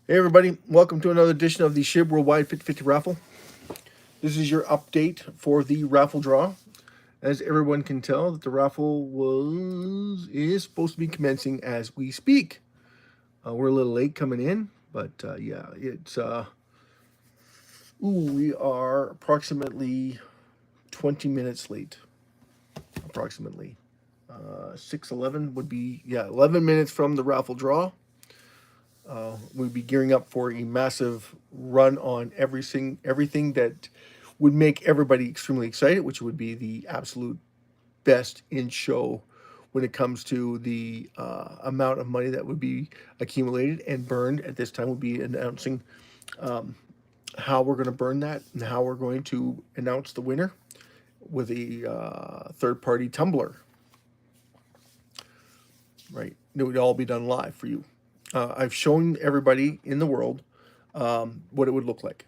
Hey everybody, welcome to another edition of the SHIB Worldwide 50/50 Raffle. This is your update for the raffle draw. As everyone can tell, that the raffle is supposed to be commencing as we speak. We're a little late coming in, but yeah, we are approximately 20 minutes late. Approximately 6:11 would be 11 minutes from the raffle draw. We'd be gearing up for a massive run on everything that would make everybody extremely excited, which would be the absolute best in show when it comes to the amount of money that would be accumulated and burned at this time. We'll be announcing how we're going to burn that and how we're going to announce the winner with a third party tumbler. Right, it would all be done live for you. I've shown everybody in the world what it would look like.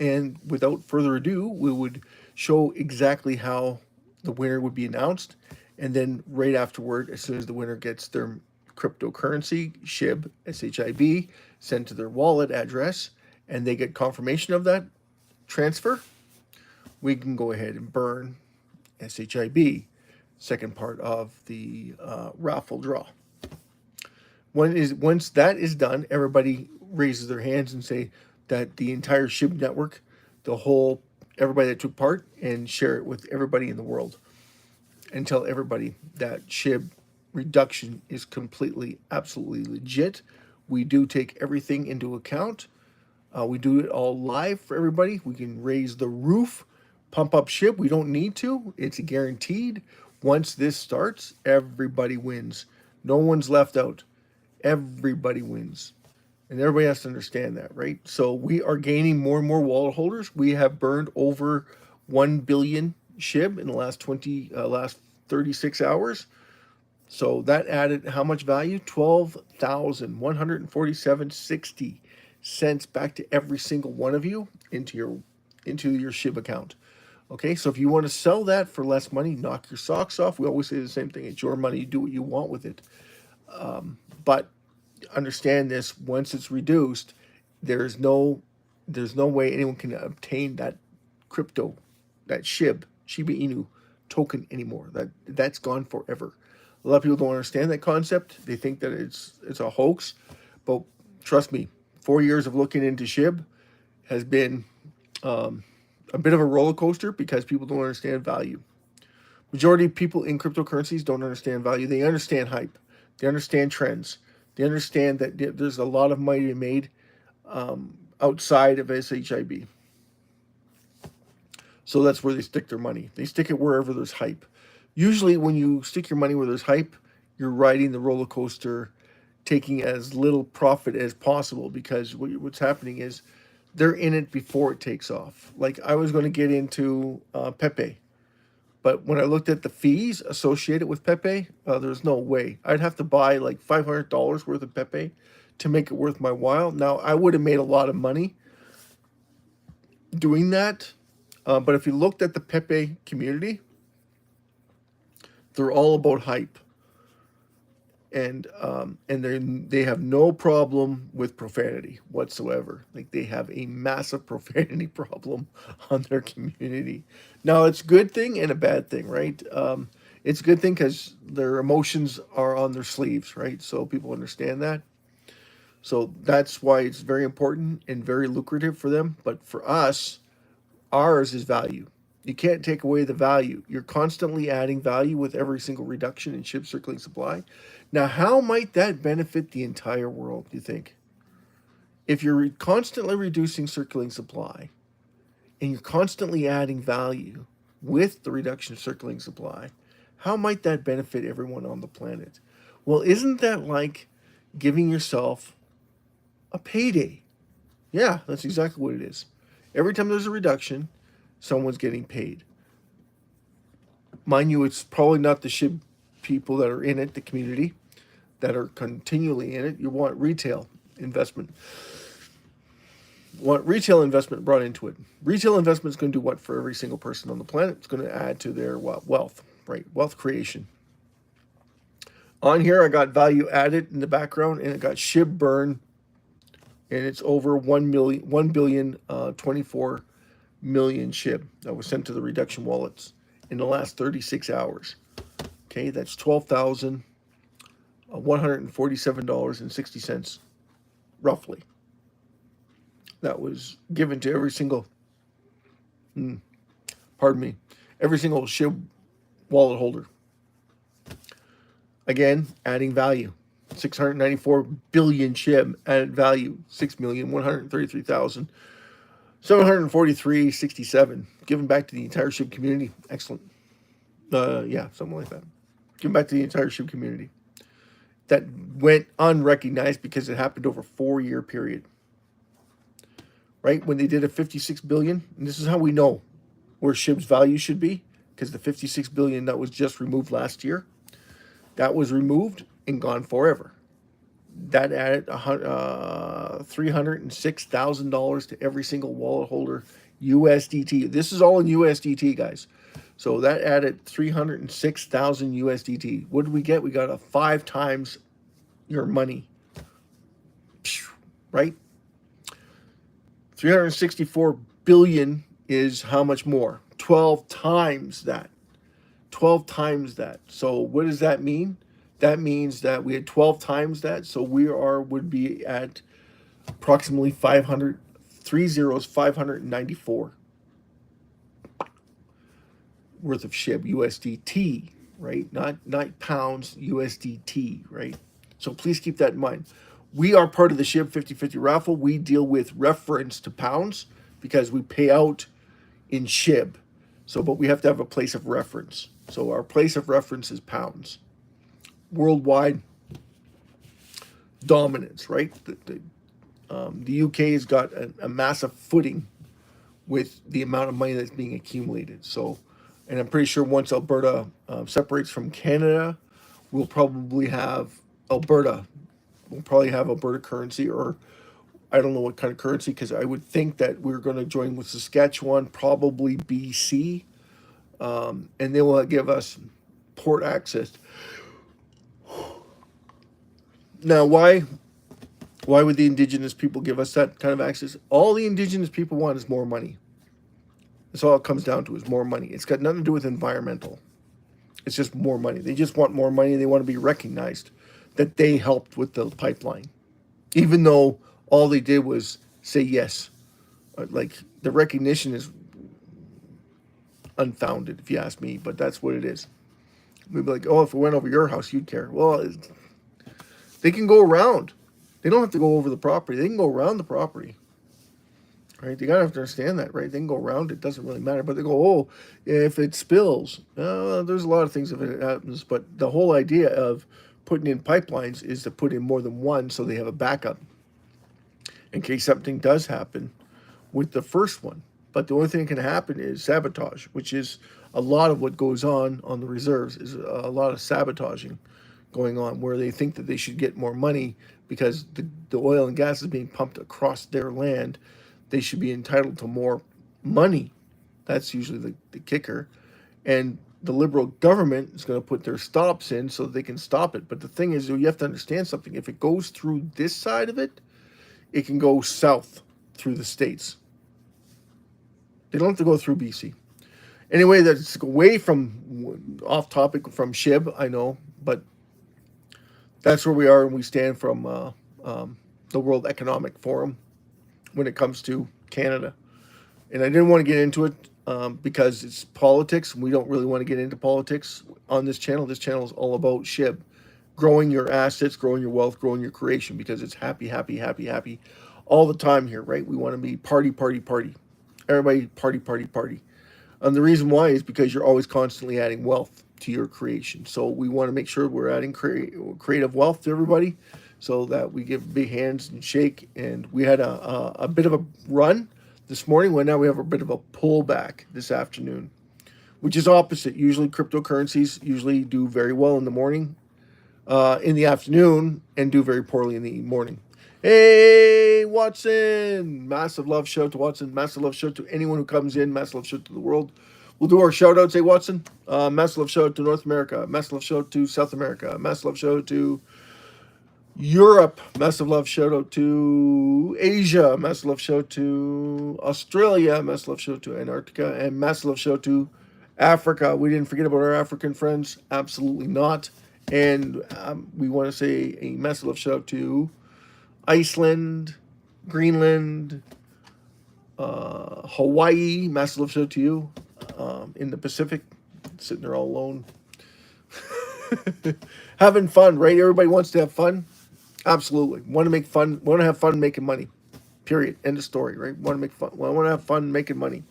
And without further ado, we would show exactly how the winner would be announced. And then right afterward, as soon as the winner gets their cryptocurrency, SHIB, SHIB, sent to their wallet address, and they get confirmation of that transfer, we can go ahead and burn SHIB, second part of the raffle draw. Once that is done, everybody raises their hands and say that the entire SHIB network, the whole everybody that took part, and share it with everybody in the world, and tell everybody that SHIB reduction is completely, absolutely legit. We do take everything into account. We do it all live for everybody. We can raise the roof, pump up SHIB. We don't need to. It's guaranteed. Once this starts, everybody wins. No one's left out. Everybody wins. And everybody has to understand that, right? So we are gaining more and more wallet holders. We have burned over 1 billion SHIB in the last 36 hours. So that added how much value? 12,147.60 cents back to every single one of you into your SHIB account. Okay, so if you want to sell that for less money, knock your socks off. We always say the same thing. It's your money. You do what you want with it. But understand this: once it's reduced, there's no way anyone can obtain that crypto, that Shiba Inu token anymore. That's gone forever. A lot of people don't understand that concept. They think that it's a hoax, but trust me, 4 years of looking into SHIB has been a bit of a roller coaster because people don't understand value. Majority of people in cryptocurrencies don't understand value. They understand hype. They understand trends. They understand that there's a lot of money made outside of SHIB. So that's where they stick their money. They stick it wherever there's hype. Usually, when you stick your money where there's hype, you're riding the roller coaster, taking as little profit as possible because what's happening is they're in it before it takes off. Like I was going to get into Pepe, but when I looked at the fees associated with Pepe, there's no way. I'd have to buy like $500 worth of Pepe to make it worth my while. Now, I would have made a lot of money doing that. But if you looked at the Pepe community, they're all about hype. And they have no problem with profanity whatsoever. Like they have a massive profanity problem on their community. Now it's a good thing and a bad thing, right? It's a good thing because their emotions are on their sleeves, right? So people understand that. So that's why it's very important and very lucrative for them. But for us, ours is value. You can't take away the value. You're constantly adding value with every single reduction in SHIB circulating supply. Now, how might that benefit the entire world, do you think? If you're constantly reducing circulating supply and you're constantly adding value with the reduction of circulating supply, how might that benefit everyone on the planet? Well, isn't that like giving yourself a payday? Yeah, that's exactly what it is. Every time there's a reduction, someone's getting paid. Mind you, it's probably not the SHIB people that are in it, the community, that are continually in it. You want retail investment. Want retail investment brought into it. Retail investment is going to do what for every single person on the planet? It's going to add to their wealth, right? Wealth creation. On here, I got value added in the background, and it got SHIB burn and it's over 1 billion 24 million SHIB that was sent to the reduction wallets in the last 36 hours. Okay, that's $12,147.60 roughly. That was given to every single, pardon me, every single SHIB wallet holder. Again, adding value. 694 billion SHIB added value. 6,133,743.67 given back to the entire SHIB community. Excellent. Yeah, something like that. Given back to the entire SHIB community. That went unrecognized because it happened over a 4-year period. Right? When they did a 56 billion, and this is how we know where SHIB's value should be, because the 56 billion that was just removed last year, that was removed and gone forever. That added $306,000 to every single wallet holder USDT. This is all in USDT, guys. So that added 306,000 USDT. What did we get? We got a 5 times your money. Right? 364 billion is how much more? 12 times that. 12 times that. So what does that mean? That means that we had 12 times that. So would be at approximately 500, 594 worth of SHIB USDT, right? Not pounds, USDT, right? So please keep that in mind. We are part of the SHIB 50/50 raffle. We deal with reference to pounds because we pay out in SHIB. So, but we have to have a place of reference. So our place of reference is pounds. Worldwide dominance, right? The UK has got a massive footing with the amount of money that's being accumulated. So, and I'm pretty sure once Alberta separates from Canada, we'll probably have Alberta. We'll probably have Alberta currency, or I don't know what kind of currency, because I would think that we're going to join with Saskatchewan, probably BC, and they will give us port access. Now, why would the Indigenous people give us that kind of access? All the Indigenous people want is more money. That's all it comes down to, is more money. It's got nothing to do with environmental. It's just more money. They just want more money. They want to be recognized that they helped with the pipeline, even though all they did was say yes. Like, the recognition is unfounded, if you ask me, but that's what it is. We'd be like, oh, if it went over your house, you'd care. Well, they can go around. They don't have to go over the property. They can go around the property. Right? You gotta have to understand that, right? They can go around it, doesn't really matter. But they go, oh, if it spills, there's a lot of things if it happens. But the whole idea of putting in pipelines is to put in more than one so they have a backup in case something does happen with the first one. But the only thing that can happen is sabotage, which is a lot of what goes on the reserves, is a lot of sabotaging going on, where they think that they should get more money because the oil and gas is being pumped across their land. They should be entitled to more money. That's usually the kicker. And the Liberal government is going to put their stops in so they can stop it. But the thing is, you have to understand something. If it goes through this side of it, it can go south through the states. They don't have to go through BC. Anyway, that's away from, off topic from SHIB, I know, but that's where we are, and we stand from the World Economic Forum when it comes to Canada. And I didn't want to get into it because it's politics. We don't really want to get into politics on this channel. This channel is all about SHIB, growing your assets, growing your wealth, growing your creation, because it's happy, happy, happy, happy all the time here, right? We want to be party, party, party. Everybody party, party, party. And the reason why is because you're always constantly adding wealth to your creation. So we want to make sure we're adding creative wealth to everybody so that we give big hands and shake. And we had a bit of a run this morning. Well, now we have a bit of a pullback this afternoon, which is opposite. Usually cryptocurrencies usually do very well in the morning, in the afternoon, and do very poorly in the morning. Hey, Watson! Massive love shout to Watson. Massive love shout to anyone who comes in. Massive love shout to the world. We'll do our shout outs. Hey, Watson. Massive love shout to North America. Massive love shout to South America. Massive love shout to Europe, massive love shout out to Asia, massive love shout out to Australia, massive love shout out to Antarctica, and massive love shout out to Africa. We didn't forget about our African friends, absolutely not. And we want to say a massive love shout out to Iceland, Greenland, Hawaii, massive love shout out to you. In the Pacific, sitting there all alone, having fun, right? Everybody wants to have fun. Absolutely. Want to make fun, want to have fun making money. Period. End of story, right? Want to make fun, want to have fun making money.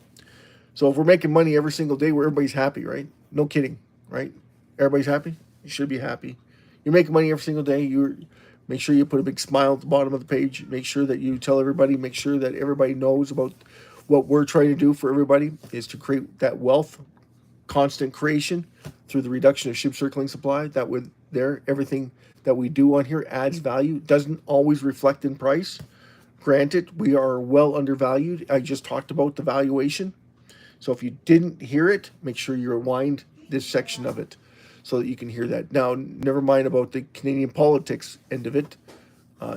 So if we're making money every single day, where everybody's happy, right? No kidding, right? Everybody's happy. You should be happy. You're making money every single day. You make sure you put a big smile at the bottom of the page. Make sure that you tell everybody. Make sure that everybody knows about what we're trying to do for everybody is to create that wealth, constant creation through the reduction of SHIB circulating supply. That would there everything that we do on here adds value. Doesn't always reflect in price. Granted, we are well undervalued. I just talked about the valuation. So if you didn't hear it, make sure you rewind this section of it so that you can hear that. Now, never mind about the Canadian politics end of it.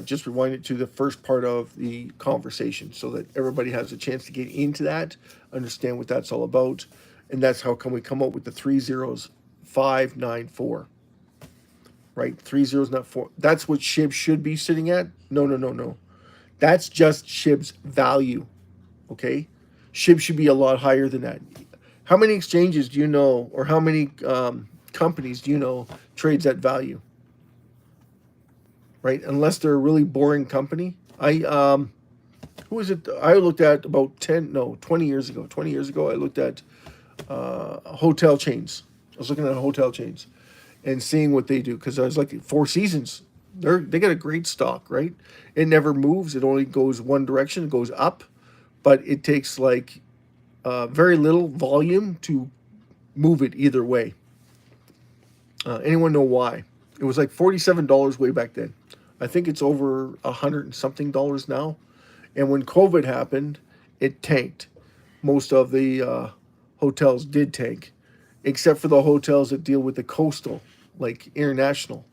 Just rewind it to the first part of the conversation so that everybody has a chance to get into that, understand what that's all about. And that's how come we come up with the 30594. Right? 3 zeros, not 4. That's what SHIB should be sitting at. No. That's just SHIB's value. Okay? SHIB should be a lot higher than that. How many exchanges do you know, or how many companies do you know trades at value? Right? Unless they're a really boring company. Who was it? I looked at about 20 years ago. 20 years ago, I looked at hotel chains. I was looking at hotel chains and seeing what they do because I was like, Four Seasons. They got a great stock, right? It never moves. It only goes one direction. It goes up, but it takes like very little volume to move it either way. Anyone know why? It was like $47 way back then. I think it's over $100 and something now. And when COVID happened, it tanked. Most of the hotels did tank, except for the hotels that deal with the coastal, like International.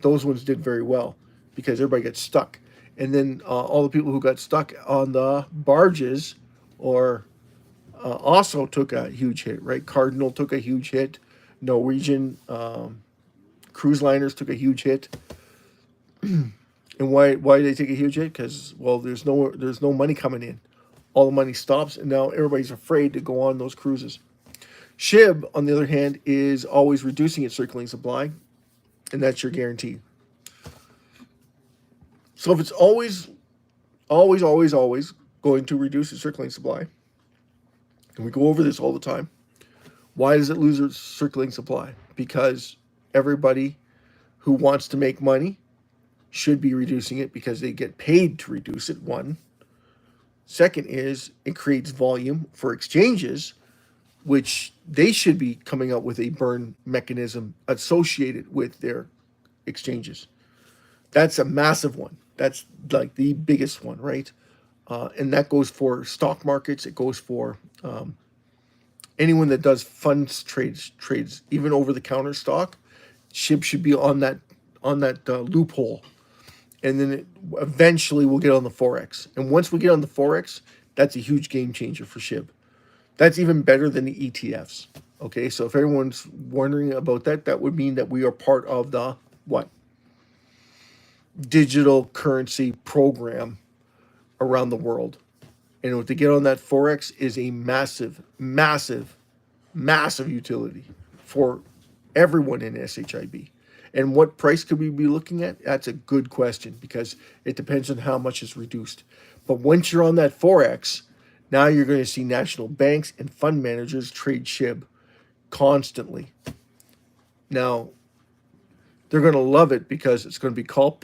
Those ones did very well because everybody got stuck. And then all the people who got stuck on the barges or also took a huge hit, right? Cardinal took a huge hit. Norwegian cruise liners took a huge hit. And why did they take a huge hit? Because, well, there's no money coming in. All the money stops, and now everybody's afraid to go on those cruises. SHIB, on the other hand, is always reducing its circulating supply, and that's your guarantee. So if it's always going to reduce its circulating supply, and we go over this all the time, why does it lose its circulating supply? Because everybody who wants to make money should be reducing it because they get paid to reduce it, one. Second is it creates volume for exchanges, which they should be coming out with a burn mechanism associated with their exchanges. That's a massive one. That's like the biggest one, right? And that goes for stock markets. It goes for anyone that does funds trades, even over the counter stock. SHIB should be on that loophole, and then eventually we'll get on the forex. And once we get on the forex, that's a huge game changer for SHIB. That's even better than the ETFs. Okay, so if everyone's wondering about that, that would mean that we are part of the what? Digital currency program around the world. And to get on that forex is a massive utility for everyone in SHIB. And what price could we be looking at? That's a good question because it depends on how much is reduced. But once you're on that forex, now you're going to see national banks and fund managers trade SHIB constantly. Now, they're going to love it because it's going to be call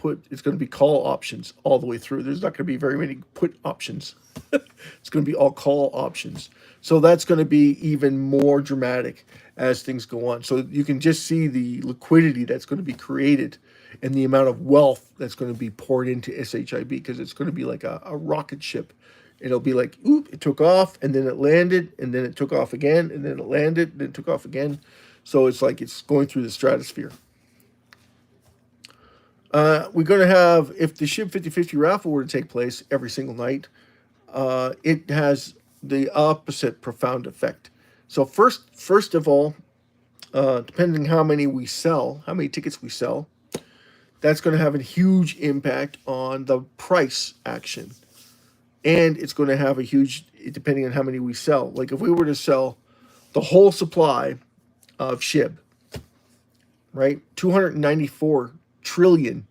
options all the way through. There's not going to be very many put options. It's going to be all call options. So that's going to be even more dramatic as things go on. So you can just see the liquidity that's going to be created and the amount of wealth that's going to be poured into SHIB because it's going to be like a rocket ship. It'll be like, oop, it took off and then it landed and then it took off again and then it landed and then it took off again. So it's like it's going through the stratosphere. We're going to have, if the SHIB 50/50 raffle were to take place every single night, it has the opposite profound effect. So first of all, depending how many we sell, how many tickets we sell, that's going to have a huge impact on the price action. And it's going to have a huge, depending on how many we sell. Like if we were to sell the whole supply of SHIB, right? 294 trillion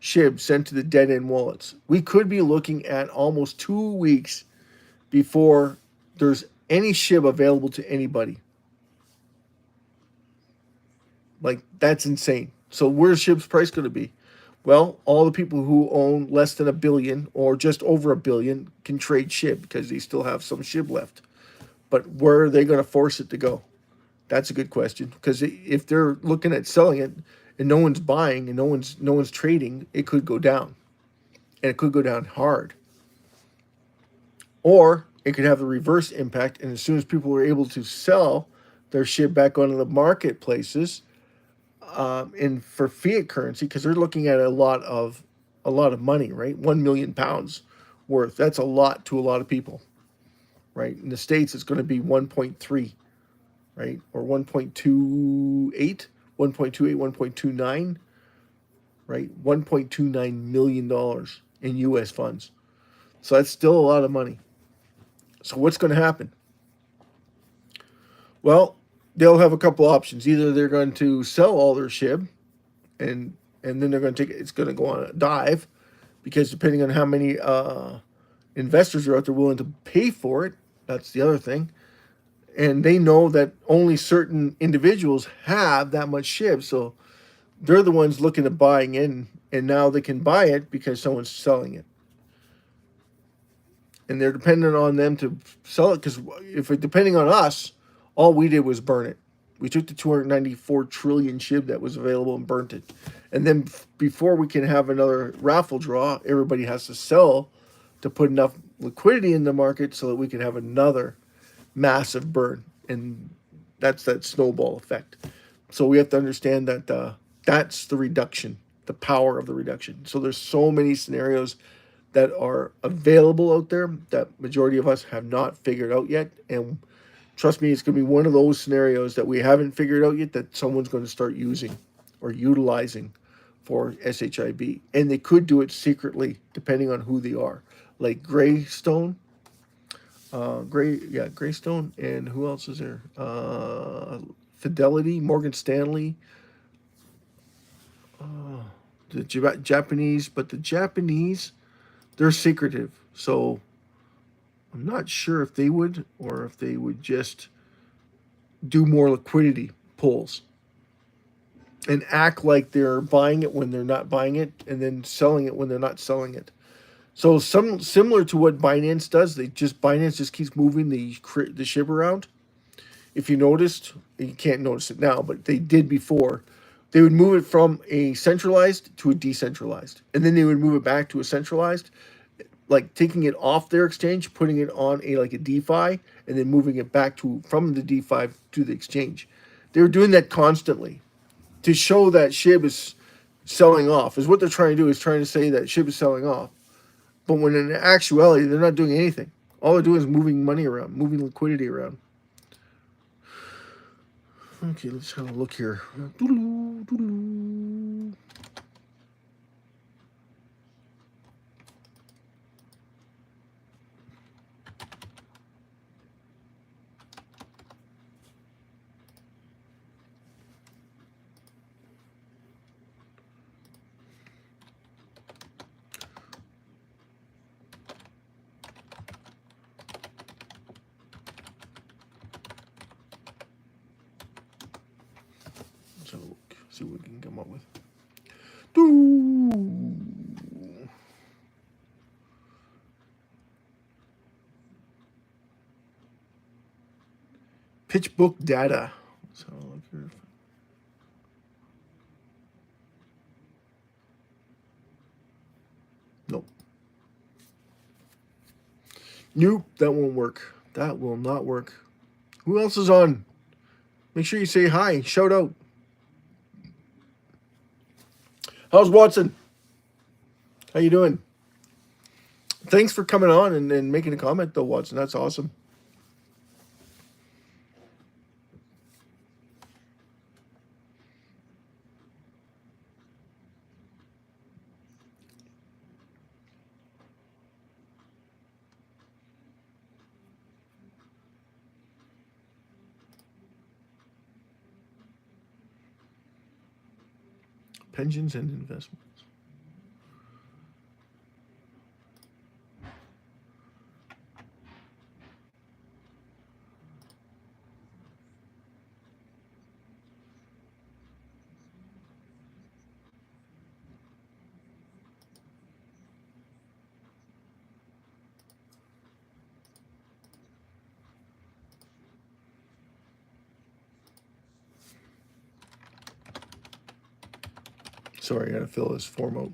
SHIB sent to the dead end wallets. We could be looking at almost 2 weeks before there's any SHIB available to anybody. Like, that's insane. So where's SHIB's price going to be? Well, all the people who own less than a billion or just over a billion can trade SHIB because they still have some SHIB left. But where are they going to force it to go? That's a good question, because if they're looking at selling it and no one's buying and no one's trading, it could go down, and it could go down hard. Or it could have the reverse impact, and as soon as people are able to sell their SHIB back onto the marketplaces, and for fiat currency, because they're looking at a lot of money, right? £1 million worth. That's a lot to a lot of people, right? In the States, it's going to be 1.3, right? Or 1.28, 1.29, right? $1.29 million in US funds. So that's still a lot of money. So what's going to happen? Well, they'll have a couple options. Either they're going to sell all their SHIB, and then they're going to take it's going to go on a dive, because depending on how many investors are out there willing to pay for it, that's the other thing. And they know that only certain individuals have that much SHIB, so they're the ones looking at buying in, and now they can buy it because someone's selling it. And they're dependent on them to sell it, because if it depending on us, all we did was burn it. We took the 294 trillion SHIB that was available and burnt it. And then before we can have another raffle draw, everybody has to sell to put enough liquidity in the market so that we can have another massive burn. And that's that snowball effect. So we have to understand that that's the reduction, the power of the reduction. So there's so many scenarios that are available out there that majority of us have not figured out yet. And trust me, it's going to be one of those scenarios that we haven't figured out yet that someone's going to start using or utilizing for SHIB. And they could do it secretly, depending on who they are. Like Greystone, Greystone, and who else is there? Fidelity, Morgan Stanley, the Japanese, but the Japanese, they're secretive. So I'm not sure if they would, or if they would just do more liquidity pulls and act like they're buying it when they're not buying it, and then selling it when they're not selling it. So similar to what Binance does, Binance just keeps moving the SHIB around. If you noticed, you can't notice it now, but they did before. They would move it from a centralized to a decentralized, and then they would move it back to a centralized, like taking it off their exchange, putting it on a DeFi, and then moving it back from the DeFi to the exchange. They were doing that constantly to show that SHIB is selling off. Is what they're trying to do, is trying to say that SHIB is selling off. But when in actuality, they're not doing anything. All they're doing is moving money around, moving liquidity around. Okay, let's have a look here. So see what we can come up with. Pitch book data. So look here. Nope. Nope, that won't work. That will not work. Who else is on? Make sure you say hi. Shout out. How's Watson? How you doing? Thanks for coming on and making a comment, though, Watson. That's awesome. Pensions and investments. Sorry, I gotta fill this form out.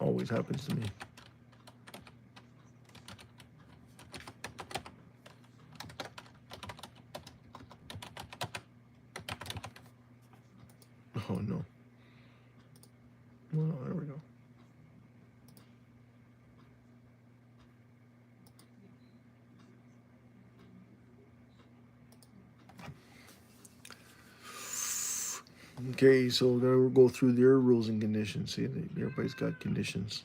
Always happens to me. Oh no. Well, there we go. Okay, so we'll go through their rules and conditions. See, everybody's got conditions.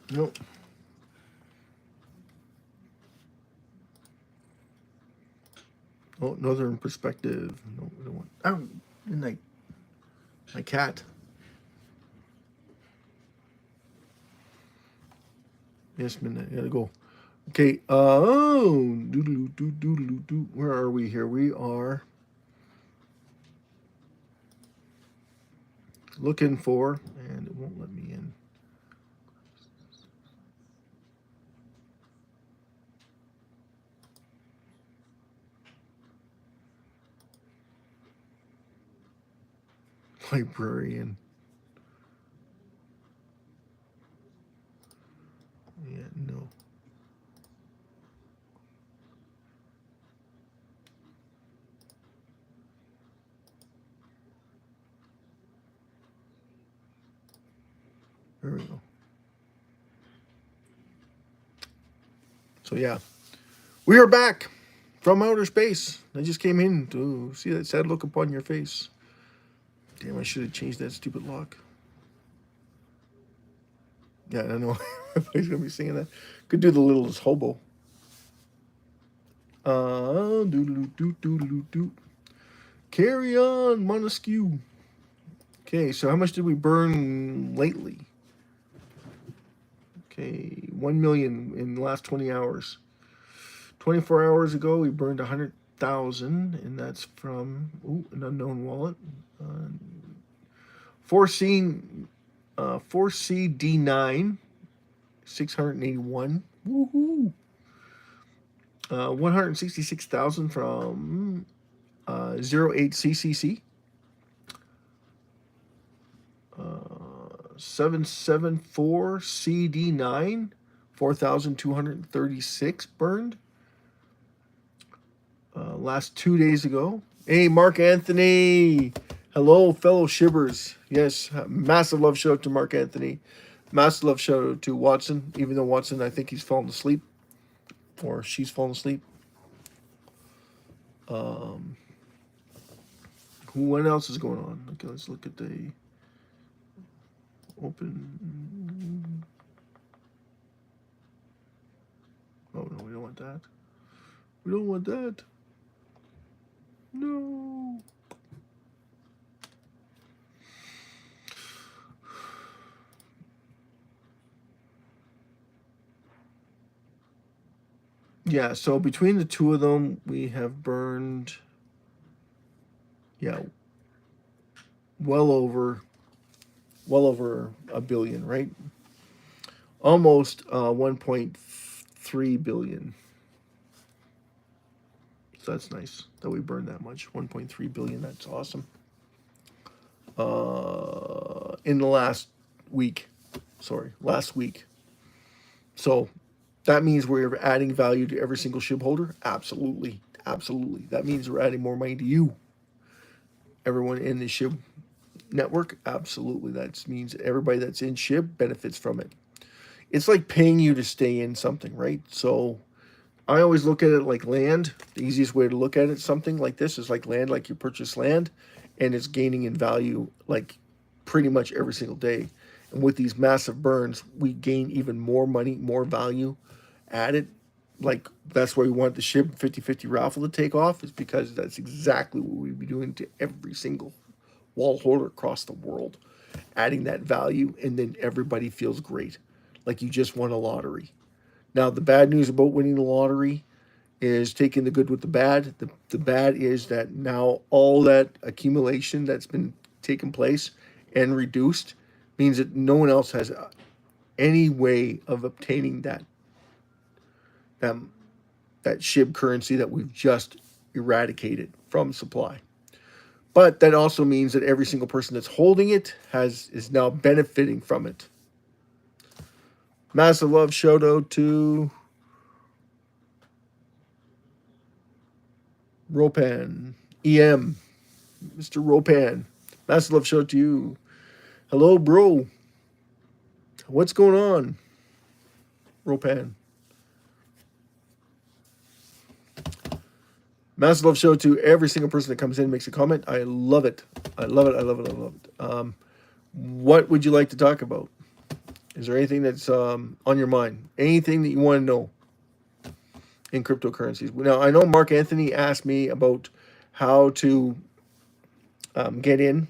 Nope. Oh, Northern Perspective. No, we don't want. Oh, midnight. My cat. Yes, midnight. Gotta go. Okay. Where are we here? We are looking for, and it won't let me in. Librarian. Yeah, no. There we go. So yeah, we are back from outer space. I just came in to see that sad look upon your face. Damn, I should have changed that stupid lock. Yeah, I know. Everybody's gonna be singing that. Could do the littlest hobo. Do. Carry on, Montesquieu. Okay, so how much did we burn lately? Okay, 1 million in the last 20 hours. 24 hours ago, we burned 100,000, and that's from an unknown wallet. 4C, 4CD9, 681. Woohoo! 166,000 from 08CCC. 774 CD9, 4,236 burned. Last 2 days ago. Hey, Mark Anthony. Hello, fellow shibbers. Yes, massive love shout out to Mark Anthony. Massive love shout out to Watson, even though Watson, I think he's fallen asleep. Or she's fallen asleep. What else is going on? Okay, let's look at the open. Oh no, we don't want that. We don't want that. No. Yeah, so between the two of them, we have burned, yeah, well over well over a billion, right? Almost 1.3 billion. So that's nice that we burned that much. 1.3 billion. That's awesome. In the last week, last week. So that means we're adding value to every single SHIB holder. Absolutely, absolutely. That means we're adding more money to you, everyone in the SHIB network. Absolutely, that means everybody that's in SHIB benefits from it. It's like paying you to stay in something, right? So I always look at it like land. The easiest way to look at it, something like this, is like land, like you purchase land, and it's gaining in value like pretty much every single day. And with these massive burns, we gain even more money, more value added. Like that's why we want the SHIB 50/50 raffle to take off, is because that's exactly what we'd be doing to every single wall holder across the world, adding that value, and then everybody feels great, like you just won a lottery. Now, the bad news about winning the lottery is taking the good with the bad. The bad is that now all that accumulation that's been taking place and reduced means that no one else has any way of obtaining that, that SHIB currency that we've just eradicated from supply. But that also means that every single person that's holding it is now benefiting from it. Massive love shout out to Ropan, EM, Mr. Ropan. Massive love shout out to you. Hello, bro. What's going on, Ropan? Massive love shout out to every single person that comes in and makes a comment. I love it. I love it. I love it. I love it. What would you like to talk about? Is there anything that's on your mind? Anything that you want to know in cryptocurrencies? Now, I know Mark Anthony asked me about how to get in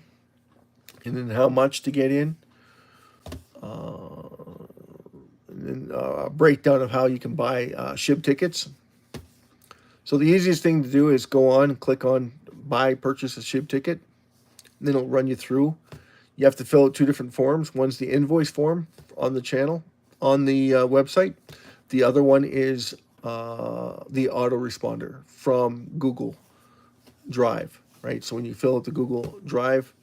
and then how much to get in. And then a breakdown of how you can buy SHIB tickets. So the easiest thing to do is go on and click on buy, purchase a SHIB ticket. And then it'll run you through. You have to fill out two different forms. One's the invoice form on the channel, on the website. The other one is the autoresponder from Google Drive, right? So when you fill out the Google Drive,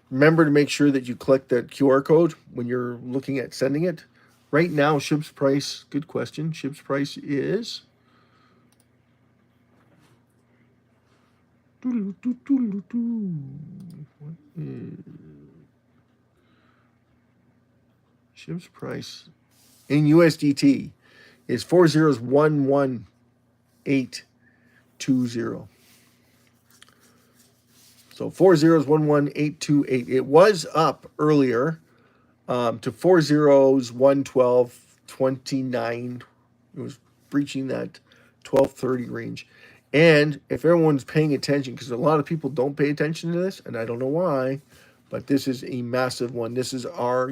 remember to make sure that you click that QR code when you're looking at sending it. Right now, SHIB's price, good question. SHIB's price is SHIB's price in USDT is 4011820. So 4011828. It was up earlier to 4011229. It was breaching that 1230 range. And if everyone's paying attention, because a lot of people don't pay attention to this, and I don't know why, but this is a massive one. This is our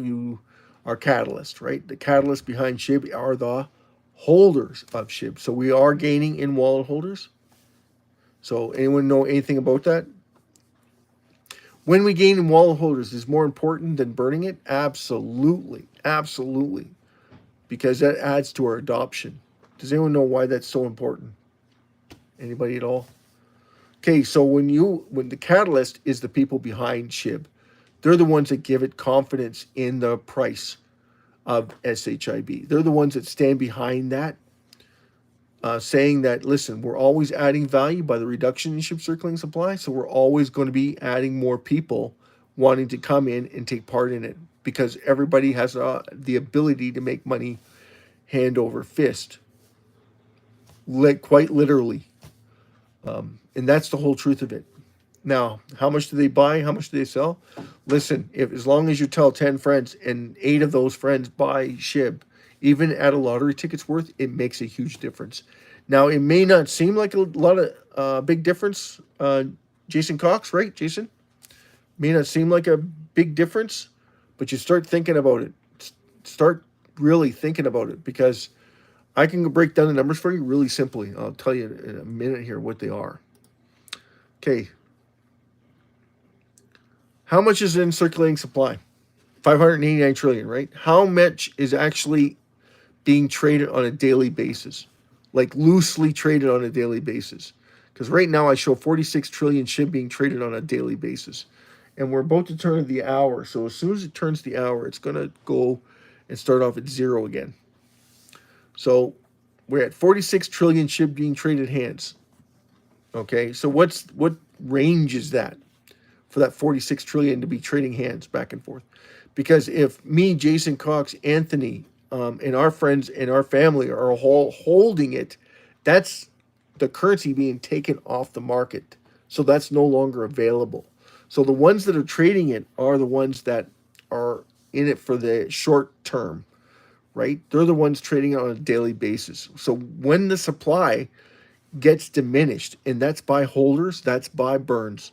catalyst, right? The catalyst behind SHIB are the holders of SHIB. So we are gaining in wallet holders. So anyone know anything about that? When we gain in wallet holders is more important than burning it? Absolutely. Absolutely. Because that adds to our adoption. Does anyone know why that's so important? Anybody at all? Okay, so when the catalyst is the people behind SHIB, they're the ones that give it confidence in the price of SHIB. They're the ones that stand behind that, saying that, listen, we're always adding value by the reduction in SHIB circulating supply, so we're always going to be adding more people wanting to come in and take part in it, because everybody has the ability to make money hand over fist, quite literally. And that's the whole truth of it. Now, how much do they buy? How much do they sell? Listen, as long as you tell 10 friends and 8 of those friends buy SHIB, even at a lottery ticket's worth, it makes a huge difference. Now, it may not seem like a lot of big difference, Jason Cox, right, Jason? May not seem like a big difference, but you start thinking about it. Start really thinking about it, because I can break down the numbers for you really simply. I'll tell you in a minute here what they are. Okay. How much is in circulating supply? 589 trillion, right? How much is actually being traded on a daily basis? Like loosely traded on a daily basis. Because right now I show 46 trillion SHIB being traded on a daily basis. And we're about to turn the hour. So as soon as it turns the hour, it's going to go and start off at zero again. So we're at 46 trillion SHIB being traded hands. Okay, so what range is that for that 46 trillion to be trading hands back and forth? Because if me, Jason Cox, Anthony, and our friends and our family are all holding it, that's the currency being taken off the market. So that's no longer available. So the ones that are trading it are the ones that are in it for the short term, right? They're the ones trading it on a daily basis. So when the supply gets diminished, and that's by holders, that's by burns.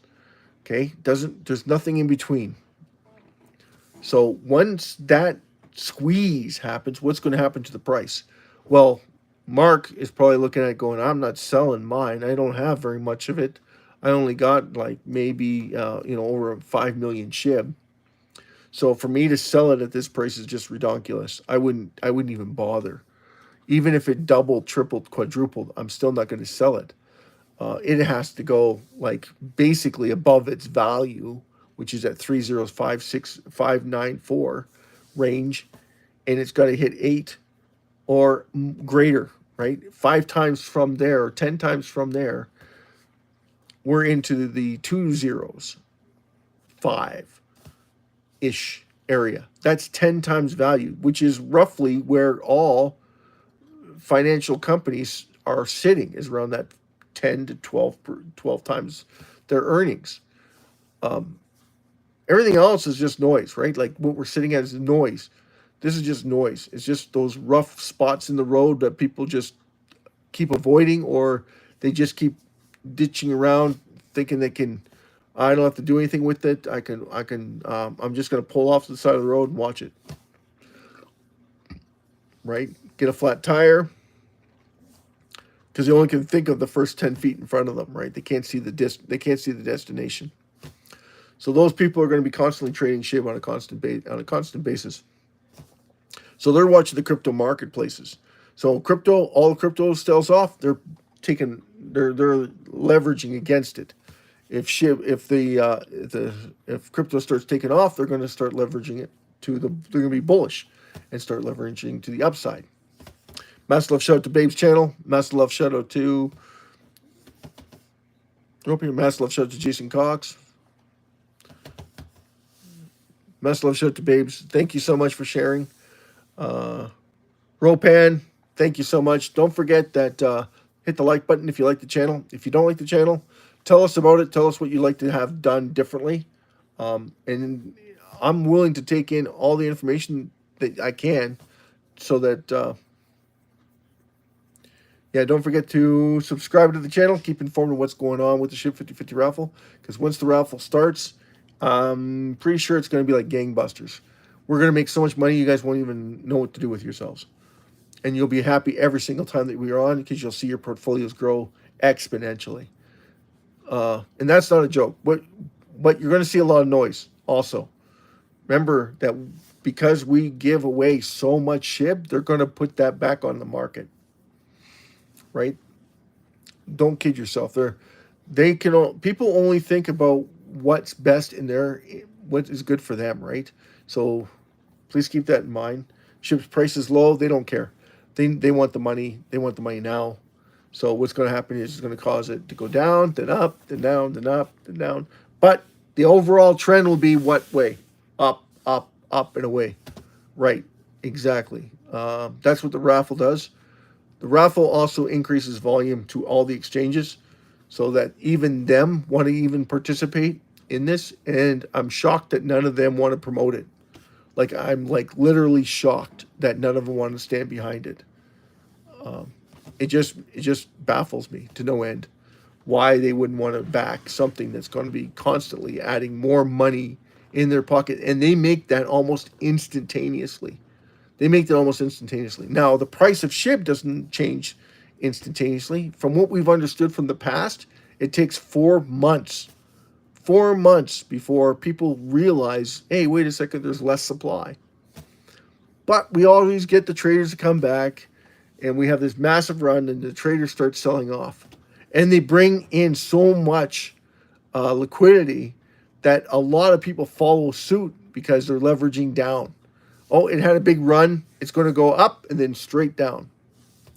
Okay, there's nothing in between. So once that squeeze happens, what's going to happen to the price? Well, Mark is probably looking at it going, I'm not selling mine. I don't have very much of it. I only got like maybe over 5 million SHIB. So for me to sell it at this price is just ridiculous. I wouldn't even bother. Even if it doubled, tripled, quadrupled, I'm still not going to sell it. It has to go like basically above its value, which is at 3056594 range, and it's got to hit 8 or greater, right? 5 times from there or 10 times from there, we're into the 2 zeros, 5 ish area. That's 10 times value, which is roughly where all financial companies are sitting, is around that 10 to 12 times their earnings. Everything else is just noise, right? Like what we're sitting at is noise. This is just noise. It's just those rough spots in the road that people just keep avoiding, or they just keep ditching around, thinking they can. I don't have to do anything with it. I can. I'm just going to pull off to the side of the road and watch it. Right? Get a flat tire, because they only can think of the first 10 feet in front of them. Right? They can't see the They can't see the destination. So those people are going to be constantly trading SHIB on a constant basis. So they're watching the crypto marketplaces. So all crypto sells off, they're leveraging against it. If crypto starts taking off, they're going to start leveraging it they're going to be bullish and start leveraging to the upside. Massive love shout out to Babe's channel. Massive love shout out to Massive love shout out to Jason Cox. Massive love shout out to Babes. Thank you so much for sharing. Ropan, thank you so much. Don't forget that hit the like button if you like the channel. If you don't like the channel, tell us about it. Tell us what you'd like to have done differently. And I'm willing to take in all the information that I can, so that don't forget to subscribe to the channel. Keep informed of what's going on with the SHIB 50/50 raffle, because once the raffle starts, I'm pretty sure it's going to be like gangbusters. We're going to make so much money, you guys won't even know what to do with yourselves. And you'll be happy every single time that we are on, because you'll see your portfolios grow exponentially. And that's not a joke. But you're going to see a lot of noise also. Remember that because we give away so much SHIB, they're going to put that back on the market. Right? Don't kid yourself. People only think about what's best what is good for them, right? So please keep that in mind. SHIB's price is low. They don't care. They want the money. They want the money now. So what's going to happen is it's going to cause it to go down, then up, then down, then up, then down. But the overall trend will be what way? Up, up, up, and away. Right. Exactly. That's what the raffle does. The raffle also increases volume to all the exchanges, so that even them want to even participate in this. And I'm shocked that none of them want to promote it. Like, I'm like literally shocked that none of them want to stand behind it. It just baffles me to no end why they wouldn't want to back something that's going to be constantly adding more money in their pocket. And they make that almost instantaneously. Now, the price of SHIB doesn't change instantaneously. From what we've understood from the past, it takes 4 months 4 months before people realize, hey, wait a second, there's less supply. But we always get the traders to come back, and we have this massive run, and the traders start selling off. And they bring in so much liquidity that a lot of people follow suit because they're leveraging down. Oh, it had a big run. It's going to go up and then straight down.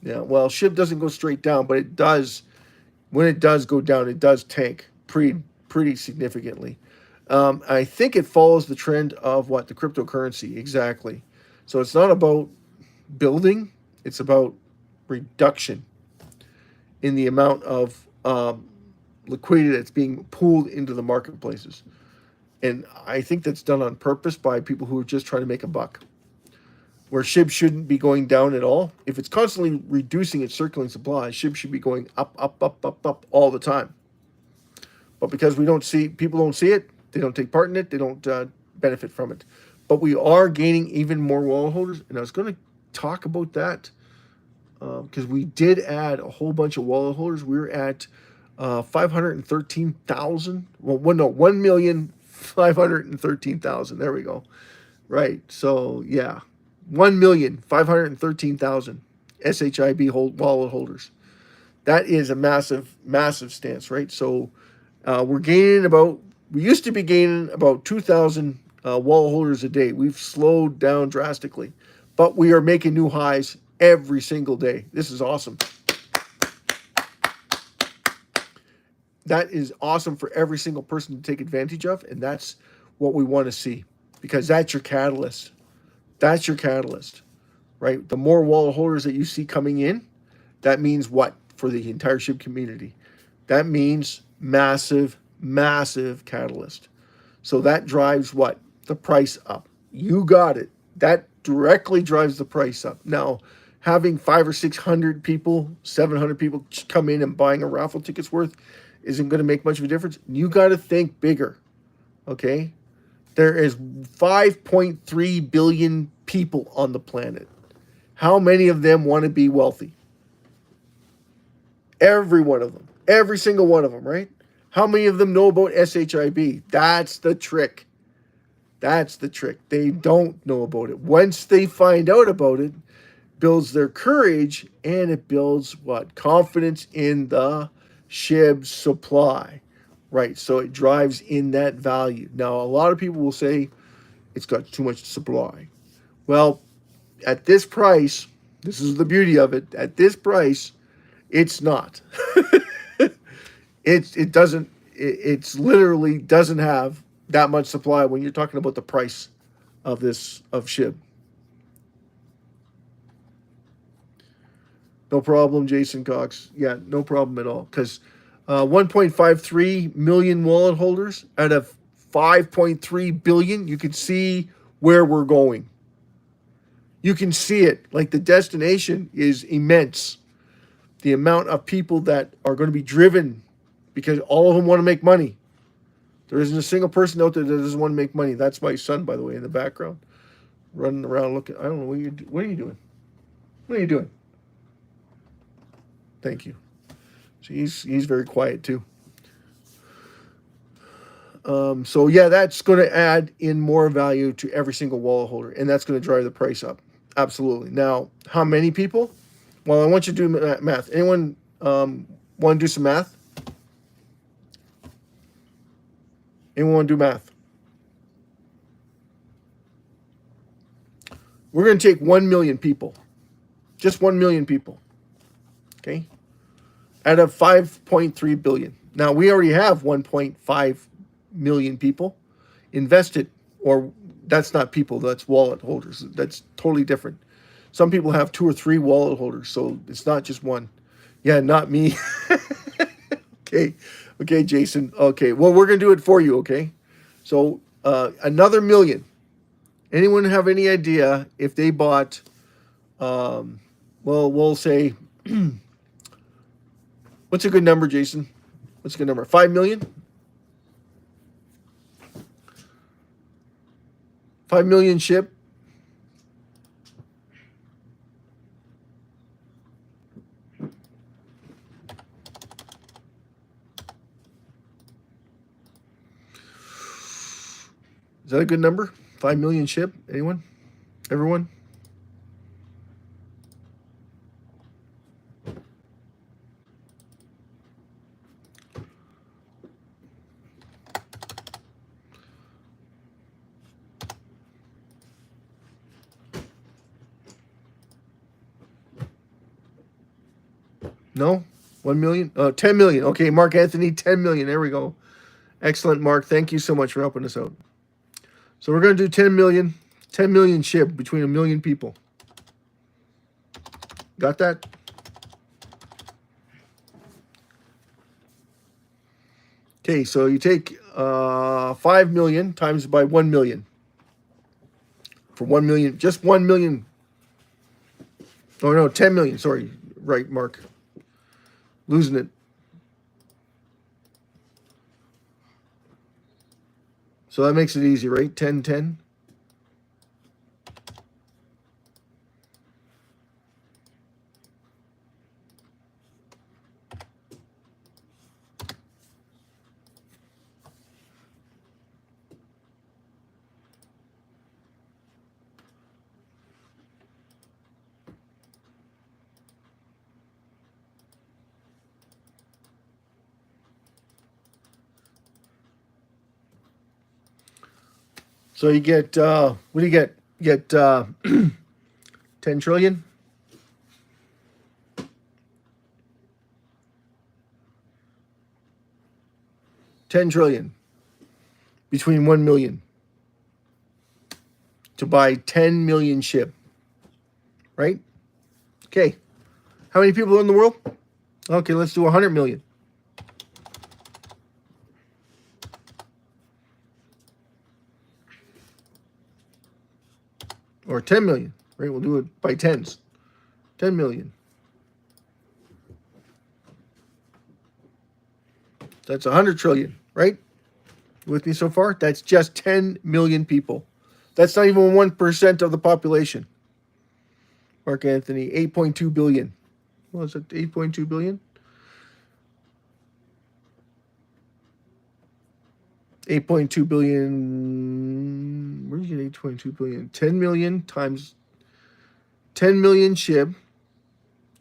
Yeah, well, SHIB doesn't go straight down, but it does. When it does go down, it does tank pretty significantly. I think it follows the trend of what? The cryptocurrency, exactly. So it's not about building, it's about reduction in the amount of liquidity that's being pooled into the marketplaces. And I think that's done on purpose by people who are just trying to make a buck. Where SHIB shouldn't be going down at all. If it's constantly reducing its circulating supply, SHIB should be going up all the time. But because people don't see it, they don't take part in it, they don't benefit from it. But we are gaining even more wallet holders, and I was going to talk about that because we did add a whole bunch of wallet holders. We were at 513,000. Well, no, 1,513,000. There we go. Right. So yeah, 1,513,000 SHIB wallet holders. That is a massive stance, right? So we're gaining we used to be gaining about 2,000 wallet holders a day. We've slowed down drastically, but we are making new highs every single day. This is awesome. That is awesome for every single person to take advantage of, and that's what we want to see because that's your catalyst. That's your catalyst, right? The more wallet holders that you see coming in, that means what for the entire SHIB community? That means massive catalyst. So that drives what? The price up. You got it. That directly drives the price up. Now, having 500 or 600 people, 700 people come in and buying a raffle ticket's worth isn't going to make much of a difference. You got to think bigger, okay? There is 5.3 billion people on the planet. How many of them want to be wealthy? Every one of them. Every single one of them, right? How many of them know about SHIB? That's the trick. That's the trick. They don't know about it. Once they find out about it, builds their courage, and it builds what? Confidence in the SHIB supply. Right, so it drives in that value. Now, a lot of people will say it's got too much supply. Well, at this price, this is the beauty of it. At this price, it's not. It's literally doesn't have that much supply when you're talking about the price of SHIB. No problem, Jason Cox. Yeah, no problem at all. Because 1.53 million wallet holders out of 5.3 billion, you can see where we're going. You can see it. Like the destination is immense. The amount of people that are going to be driven because all of them want to make money. There isn't a single person out there that doesn't want to make money. That's my son, by the way, in the background, running around looking. I don't know what are you doing. What are you doing? Thank you. So he's very quiet too. So yeah, that's going to add in more value to every single wallet holder, and that's going to drive the price up. Absolutely. Now, how many people? Well, I want you to do math. Anyone want to do some math? Anyone want to do math? We're going to take 1 million people. Just 1 million people. Okay? Out of 5.3 billion. Now, we already have 1.5 million people invested, or that's not people, that's wallet holders. That's totally different. Some people have 2 or 3 wallet holders, so it's not just one. Yeah, not me. Okay, Jason. Okay, well, we're going to do it for you, okay? So, another million. Anyone have any idea if they bought, well, we'll say, what's a good number, Jason? What's a good number? 5 million? 5 million SHIB? Is that a good number? 5 million SHIB? Anyone? Everyone? No? 1 million? 10 million. Okay, Mark Anthony, 10 million. There we go. Excellent, Mark. Thank you so much for helping us out. So we're going to do 10 million. 10 million SHIB between a million people. Got that? Okay, so you take 5 million times by 1 million. For 1 million, just 1 million. Oh, no, 10 million. Sorry. Right, Mark. Losing it. So that makes it easy, right? 10, 10. So you get, what do you get? You get 10 trillion? 10 trillion between 1 million to buy 10 million SHIB, right? Okay. How many people in the world? Okay, let's do 100 million. Or 10 million, right? We'll do it by tens. 10 million. That's 100 trillion, right? You with me so far? That's just 10 million people. That's not even 1% of the population. Mark Anthony, 8.2 billion. What was it, 8.2 billion? 8.2 billion. Where do you get 8.2 billion? 10 million times 10 million SHIB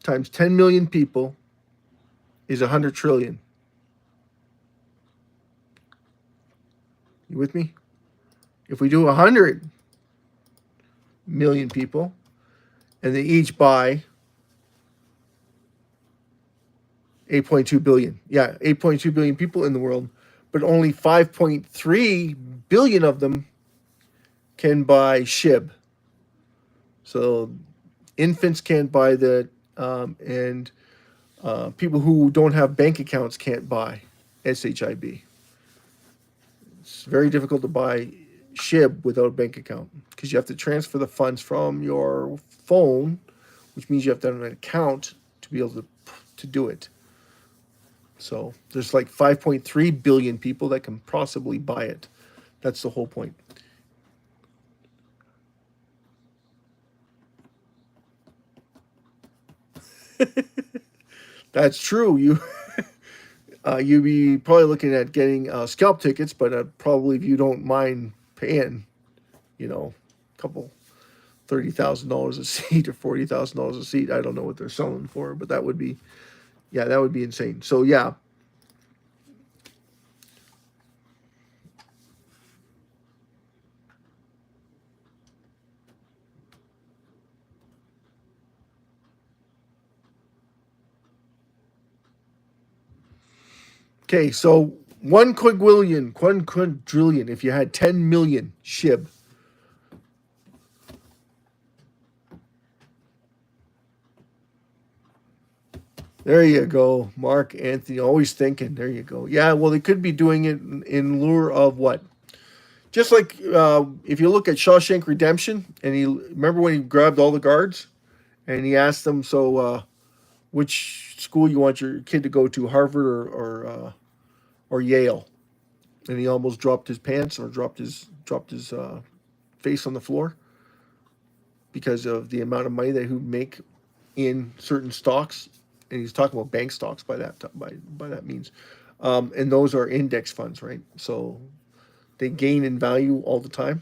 times 10 million people is 100 trillion. You with me? If we do 100 million people and they each buy 8.2 billion. Yeah, 8.2 billion people in the world, but only 5.3 billion of them can buy SHIB. So infants can't buy that, and people who don't have bank accounts can't buy SHIB. It's very difficult to buy SHIB without a bank account because you have to transfer the funds from your phone, which means you have to have an account to be able to do it. So there's like 5.3 billion people that can possibly buy it. That's the whole point. That's true. You'd be probably looking at getting scalp tickets, but probably if you don't mind paying, a couple $30,000 a seat or $40,000 a seat. I don't know what they're selling for, but that would be, yeah, that would be insane. So yeah. Okay, so one quadrillion, if you had 10 million SHIB. There you go, Mark Anthony, always thinking. There you go. Yeah, well, they could be doing it in lure of what? Just like if you look at Shawshank Redemption, and he remember when he grabbed all the guards, and he asked them, "So, which school you want your kid to go to, Harvard or Yale?" And he almost dropped his pants or dropped his face on the floor because of the amount of money that he would make in certain stocks, and he's talking about bank stocks by that means, and those are index funds, right? So they gain in value all the time.